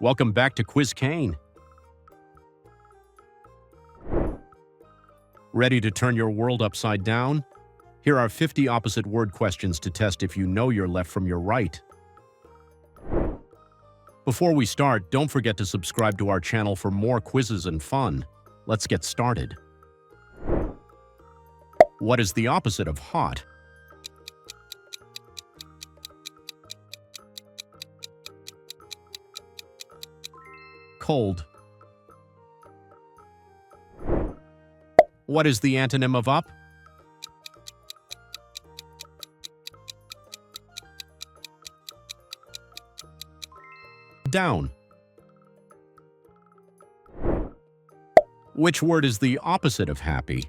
Welcome back to Quiz Kane. Ready to turn your world upside down? Here are 50 opposite word questions to test if you know your left from your right. Before we start, don't forget to subscribe to our channel for more quizzes and fun. Let's get started. What is the opposite of hot? Cold. What is the antonym of up? Down. Which word is the opposite of happy?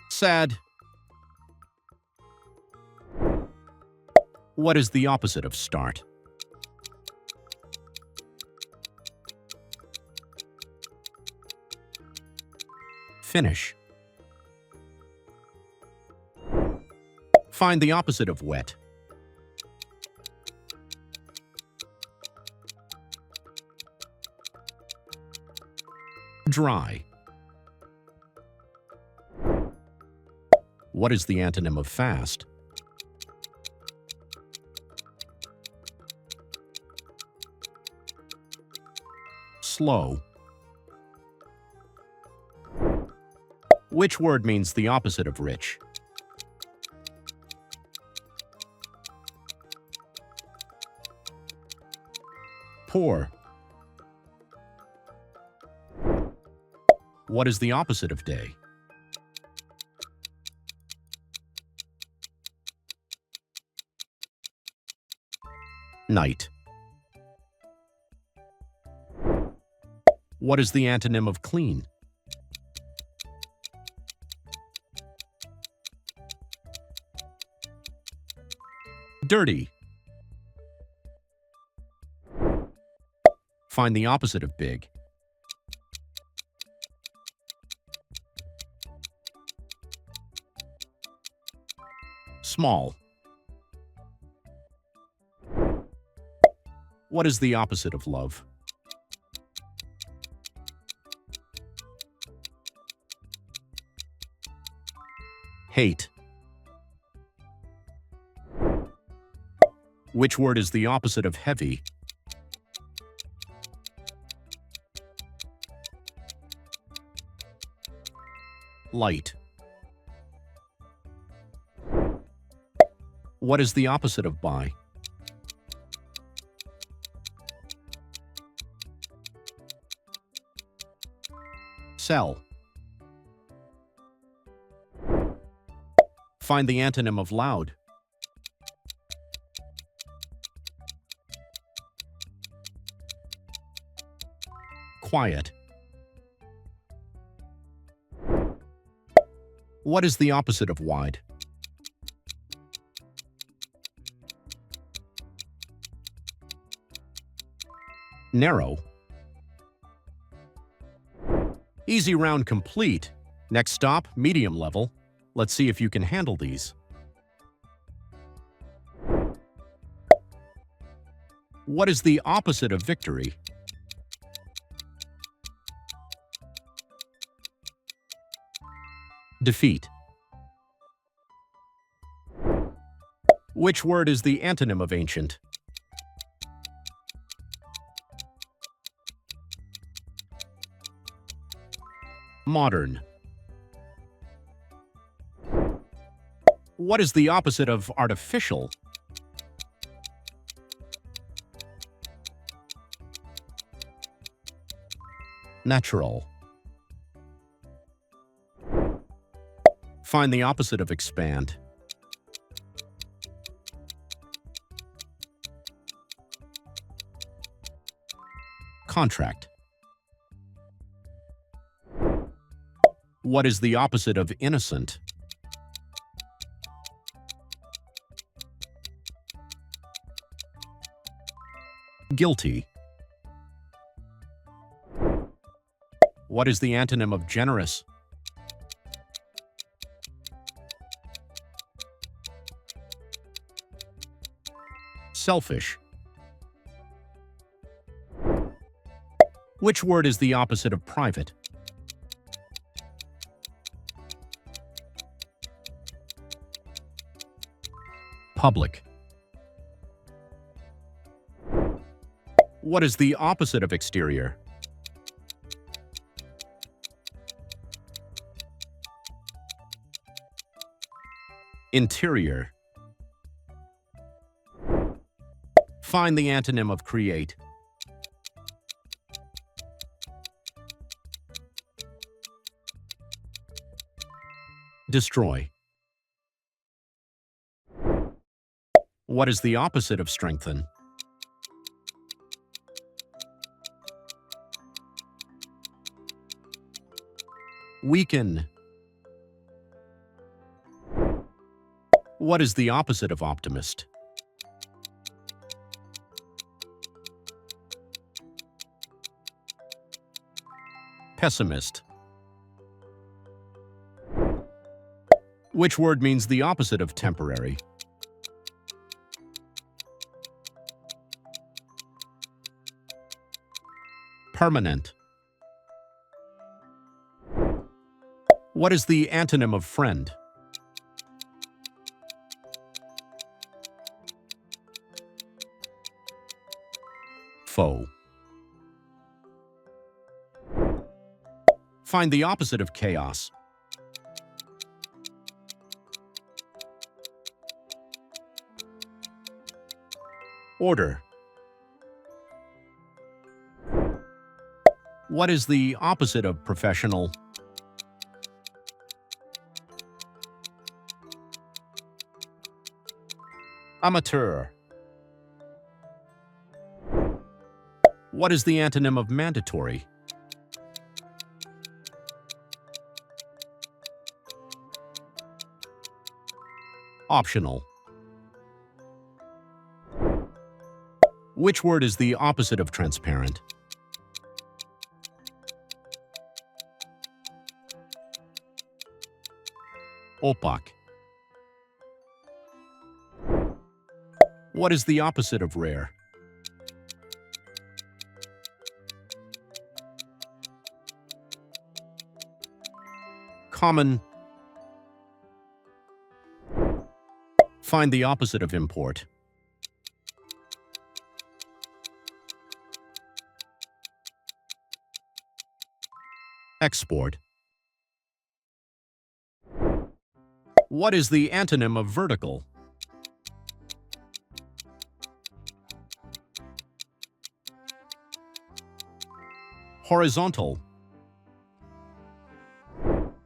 Sad. What is the opposite of start? Finish. Find the opposite of wet. Dry. What is the antonym of fast? Slow. Which word means the opposite of rich? Poor. What is the opposite of day? Night. What is the antonym of clean? Dirty. Find the opposite of big. Small. What is the opposite of love? Hate. Which word is the opposite of heavy? Light. What is the opposite of by? Sell. Find the antonym of loud. Quiet. What is the opposite of wide? Narrow. Easy round complete. Next stop, medium level. Let's see if you can handle these. What is the opposite of victory? Defeat. Which word is the antonym of ancient? Modern. What is the opposite of artificial? Natural. Find the opposite of expand. Contract. What is the opposite of innocent? Guilty. What is the antonym of generous? Selfish. Which word is the opposite of private? Public. What is the opposite of exterior? Interior. Find the antonym of create. Destroy. What is the opposite of strengthen? Weaken. What is the opposite of optimist? Pessimist. Which word means the opposite of temporary? Permanent. What is the antonym of friend? Foe. Find the opposite of chaos. Order. What is the opposite of professional? Amateur. What is the antonym of mandatory? Optional. Which word is the opposite of transparent? Opaque. What is the opposite of rare? Common. Find the opposite of import. Export. What is the antonym of vertical? Horizontal.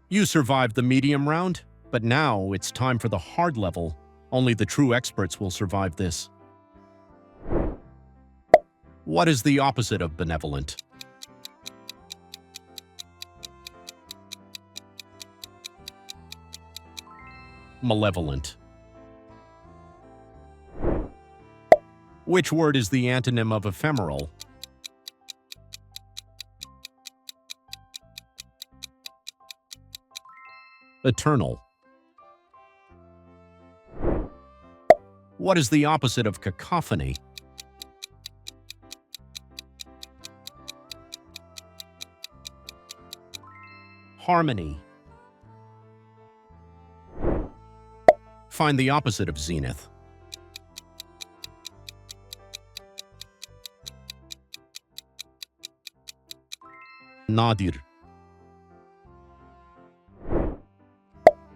You survived the medium round, but now it's time for the hard level. Only the true experts will survive this. What is the opposite of benevolent? Malevolent. Which word is the antonym of ephemeral? Eternal. What is the opposite of cacophony? Harmony. Find the opposite of zenith. Nadir.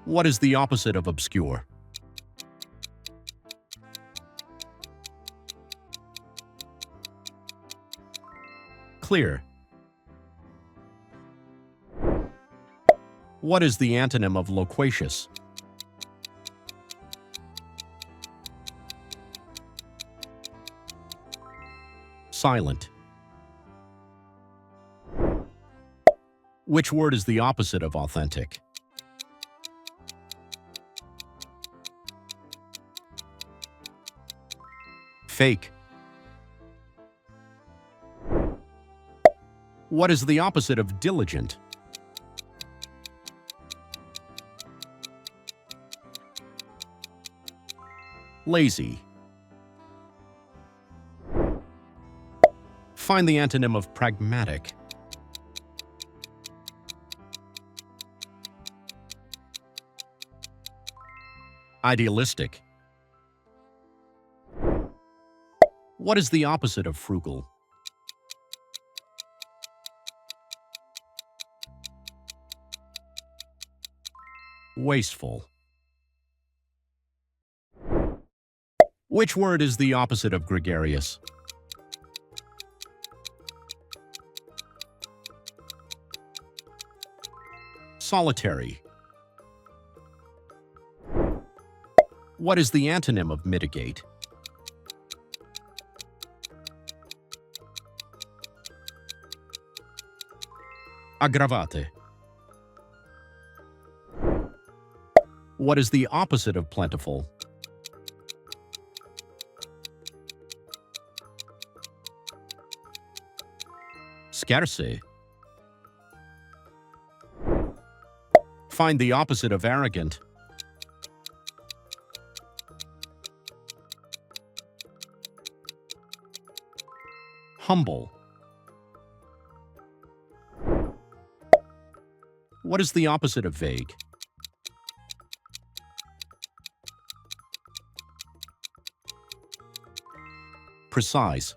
What is the opposite of obscure? Clear. What is the antonym of loquacious? Silent. Which word is the opposite of authentic? Fake. What is the opposite of diligent? Lazy. Find the antonym of pragmatic. Idealistic. What is the opposite of frugal? Wasteful. Which word is the opposite of gregarious? Solitary. What is the antonym of mitigate? Aggravate. What is the opposite of plentiful? Scarce. Find the opposite of arrogant. Humble. What is the opposite of vague? Precise.